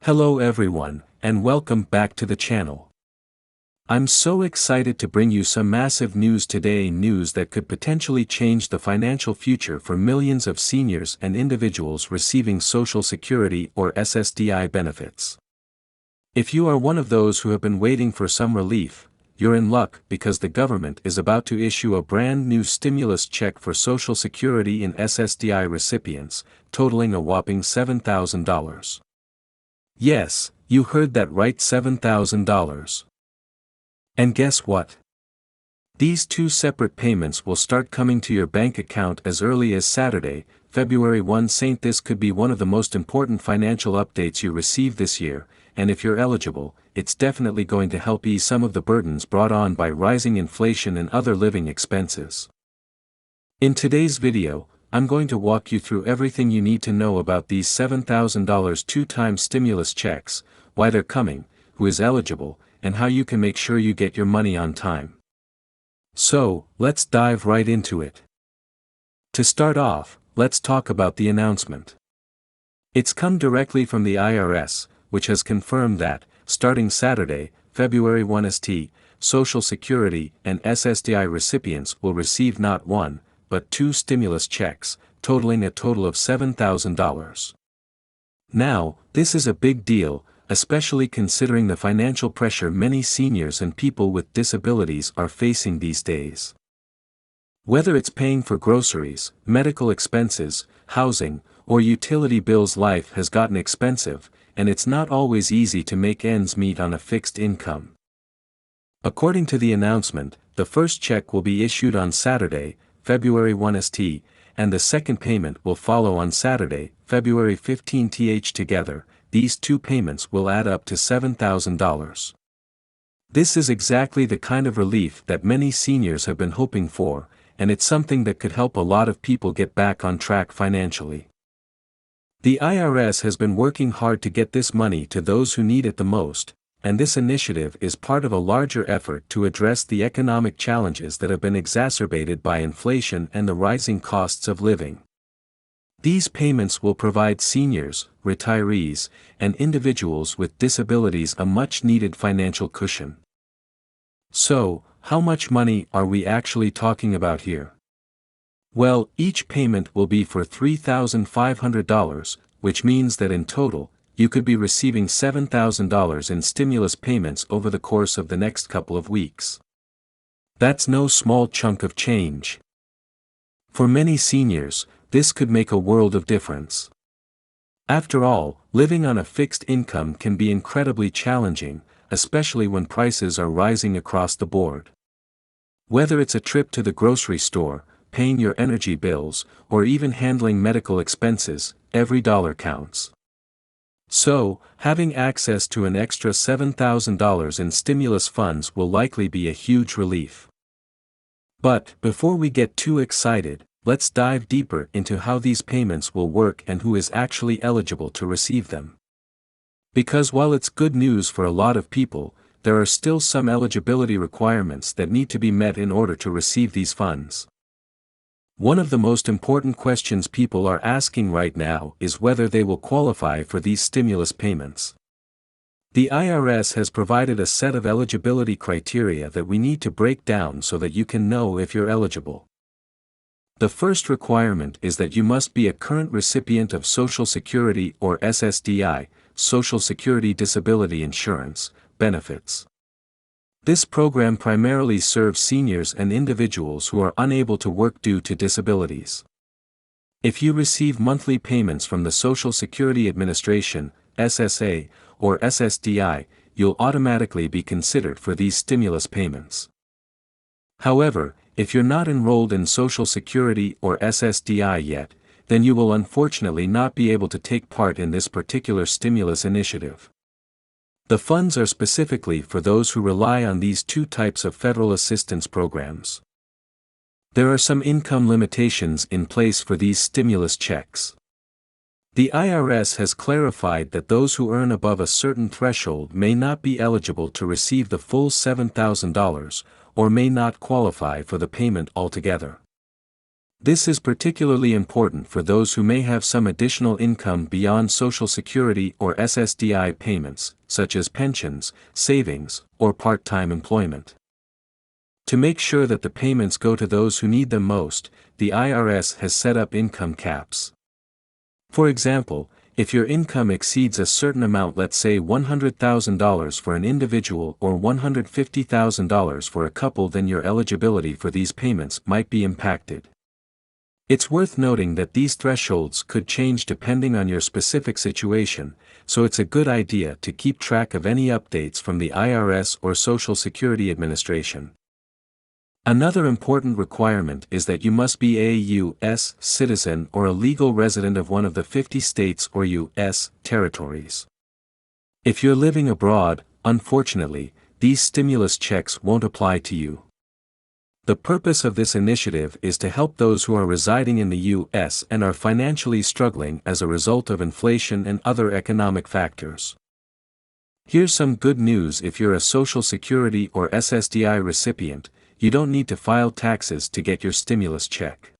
Hello everyone, and welcome back to the channel. I'm so excited to bring you some massive news today, news that could potentially change the financial future for millions of seniors and individuals receiving Social Security or Ssdi benefits. If you are one of those who have been waiting for some relief, you're in luck because the government is about to issue a brand new stimulus check for Social Security and Ssdi recipients, totaling a whopping $7,000. Yes, you heard that right, $7,000. And guess what? These two separate payments will start coming to your bank account as early as Saturday, February 1. This could be one of the most important financial updates you receive this year, and if you're eligible, it's definitely going to help ease some of the burdens brought on by rising inflation and other living expenses. In today's video, I'm going to walk you through everything you need to know about these $7,000 two-time stimulus checks, why they're coming, who is eligible, and how you can make sure you get your money on time. So, let's dive right into it. To start off, let's talk about the announcement. It's come directly from the IRS, which has confirmed that, starting Saturday, February 1, Social Security and Ssdi recipients will receive not one, but two stimulus checks, totaling a total of $7,000. Now, this is a big deal, especially considering the financial pressure many seniors and people with disabilities are facing these days. Whether it's paying for groceries, medical expenses, housing, or utility bills, life has gotten expensive, and it's not always easy to make ends meet on a fixed income. According to the announcement, the first check will be issued on Saturday, February 1, and the second payment will follow on Saturday, February 15. Together, these two payments will add up to $7,000. This is exactly the kind of relief that many seniors have been hoping for, and it's something that could help a lot of people get back on track financially. The IRS has been working hard to get this money to those who need it the most, and this initiative is part of a larger effort to address the economic challenges that have been exacerbated by inflation and the rising costs of living. These payments will provide seniors, retirees, and individuals with disabilities a much-needed financial cushion. So, how much money are we actually talking about here? Well, each payment will be for $3,500, which means that in total, you could be receiving $7,000 in stimulus payments over the course of the next couple of weeks. That's no small chunk of change. For many seniors, this could make a world of difference. After all, living on a fixed income can be incredibly challenging, especially when prices are rising across the board. Whether it's a trip to the grocery store, paying your energy bills, or even handling medical expenses, every dollar counts. So, having access to an extra $7,000 in stimulus funds will likely be a huge relief. But, before we get too excited, let's dive deeper into how these payments will work and who is actually eligible to receive them. Because while it's good news for a lot of people, there are still some eligibility requirements that need to be met in order to receive these funds. One of the most important questions people are asking right now is whether they will qualify for these stimulus payments. The IRS has provided a set of eligibility criteria that we need to break down so that you can know if you're eligible. The first requirement is that you must be a current recipient of Social Security or Ssdi, Social Security Disability Insurance, benefits. This program primarily serves seniors and individuals who are unable to work due to disabilities. If you receive monthly payments from the Social Security Administration, SSA, or Ssdi, you'll automatically be considered for these stimulus payments. However, if you're not enrolled in Social Security or Ssdi yet, then you will unfortunately not be able to take part in this particular stimulus initiative. The funds are specifically for those who rely on these two types of federal assistance programs. There are some income limitations in place for these stimulus checks. The IRS has clarified that those who earn above a certain threshold may not be eligible to receive the full $7,000, or may not qualify for the payment altogether. This is particularly important for those who may have some additional income beyond Social Security or SSDI payments, such as pensions, savings, or part-time employment. To make sure that the payments go to those who need them most, the IRS has set up income caps. For example, if your income exceeds a certain amount, let's say $100,000 for an individual or $150,000 for a couple, then your eligibility for these payments might be impacted. It's worth noting that these thresholds could change depending on your specific situation, so it's a good idea to keep track of any updates from the IRS or Social Security Administration. Another important requirement is that you must be a U.S. citizen or a legal resident of one of the 50 states or U.S. territories. If you're living abroad, unfortunately, these stimulus checks won't apply to you. The purpose of this initiative is to help those who are residing in the U.S. and are financially struggling as a result of inflation and other economic factors. Here's some good news: if you're a Social Security or SSDI recipient, you don't need to file taxes to get your stimulus check.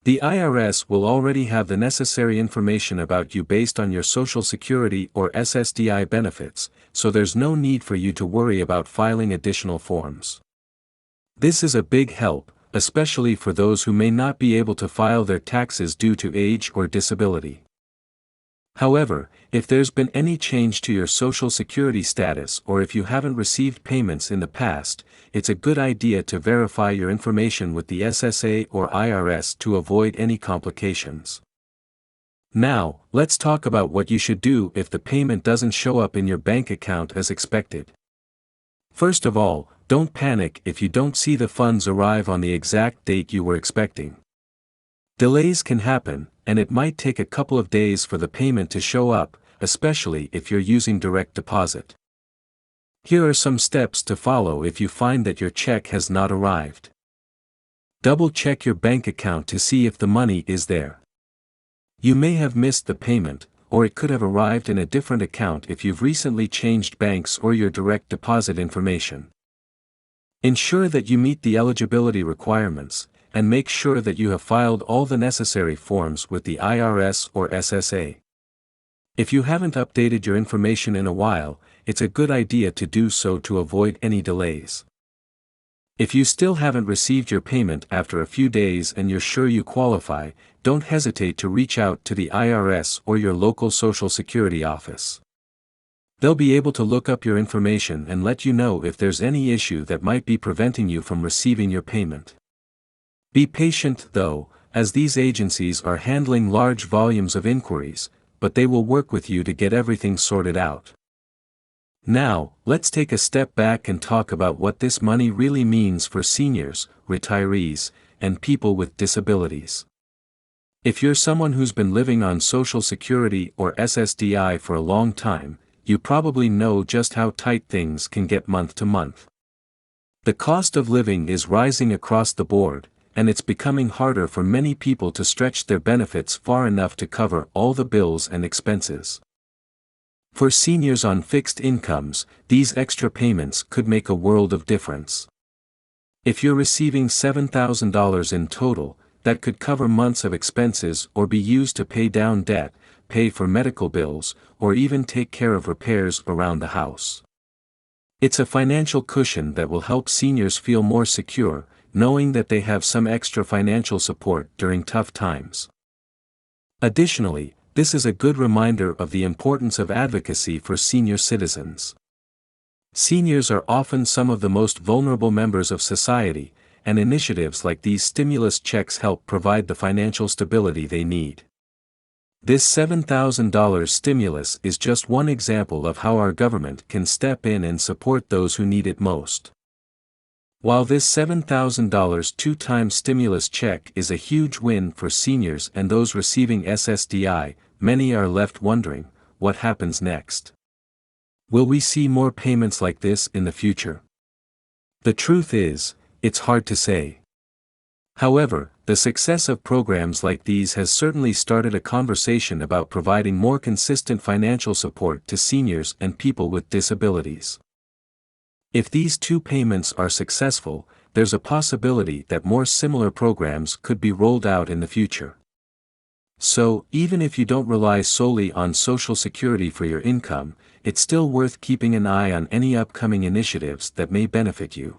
The IRS will already have the necessary information about you based on your Social Security or SSDI benefits, so there's no need for you to worry about filing additional forms. This is a big help, especially for those who may not be able to file their taxes due to age or disability. However, if there's been any change to your Social Security status or if you haven't received payments in the past, it's a good idea to verify your information with the SSA or IRS to avoid any complications. Now, let's talk about what you should do if the payment doesn't show up in your bank account as expected. First of all, don't panic if you don't see the funds arrive on the exact date you were expecting. Delays can happen, and it might take a couple of days for the payment to show up, especially if you're using direct deposit. Here are some steps to follow if you find that your check has not arrived. Double-check your bank account to see if the money is there. You may have missed the payment, or it could have arrived in a different account if you've recently changed banks or your direct deposit information. Ensure that you meet the eligibility requirements, and make sure that you have filed all the necessary forms with the IRS or SSA. If you haven't updated your information in a while, it's a good idea to do so to avoid any delays. If you still haven't received your payment after a few days and you're sure you qualify, don't hesitate to reach out to the IRS or your local Social Security office. They'll be able to look up your information and let you know if there's any issue that might be preventing you from receiving your payment. Be patient, though, as these agencies are handling large volumes of inquiries, but they will work with you to get everything sorted out. Now, let's take a step back and talk about what this money really means for seniors, retirees, and people with disabilities. If you're someone who's been living on Social Security or SSDI for a long time, you probably know just how tight things can get month to month. The cost of living is rising across the board, and it's becoming harder for many people to stretch their benefits far enough to cover all the bills and expenses. For seniors on fixed incomes, these extra payments could make a world of difference. If you're receiving $7,000 in total, that could cover months of expenses or be used to pay down debt, pay for medical bills, or even take care of repairs around the house. It's a financial cushion that will help seniors feel more secure, knowing that they have some extra financial support during tough times. Additionally, this is a good reminder of the importance of advocacy for senior citizens. Seniors are often some of the most vulnerable members of society, and initiatives like these stimulus checks help provide the financial stability they need. This $7,000 stimulus is just one example of how our government can step in and support those who need it most. While this $7,000 two-time stimulus check is a huge win for seniors and those receiving SSDI, many are left wondering, what happens next? Will we see more payments like this in the future? The truth is, it's hard to say. However, the success of programs like these has certainly started a conversation about providing more consistent financial support to seniors and people with disabilities. If these two payments are successful, there's a possibility that more similar programs could be rolled out in the future. So, even if you don't rely solely on Social Security for your income, it's still worth keeping an eye on any upcoming initiatives that may benefit you.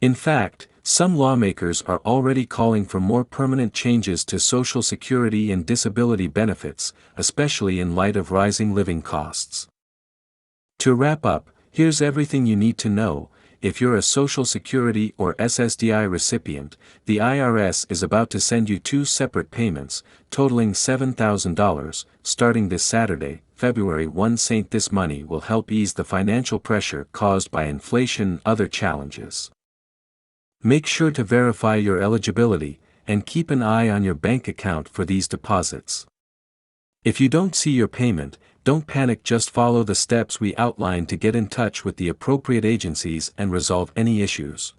In fact, some lawmakers are already calling for more permanent changes to Social Security and disability benefits, especially in light of rising living costs. To wrap up, here's everything you need to know. If you're a Social Security or Ssdi recipient, the IRS is about to send you 2 separate payments, totaling $7,000, starting this Saturday, February 1. This money will help ease the financial pressure caused by inflation and other challenges. Make sure to verify your eligibility, and keep an eye on your bank account for these deposits. If you don't see your payment, don't panic, just follow the steps we outlined to get in touch with the appropriate agencies and resolve any issues.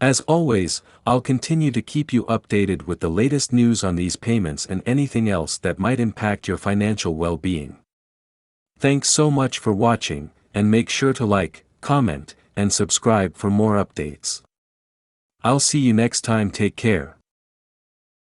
As always, I'll continue to keep you updated with the latest news on these payments and anything else that might impact your financial well-being. Thanks so much for watching, and make sure to like, comment, and subscribe for more updates. I'll see you next time. Take care.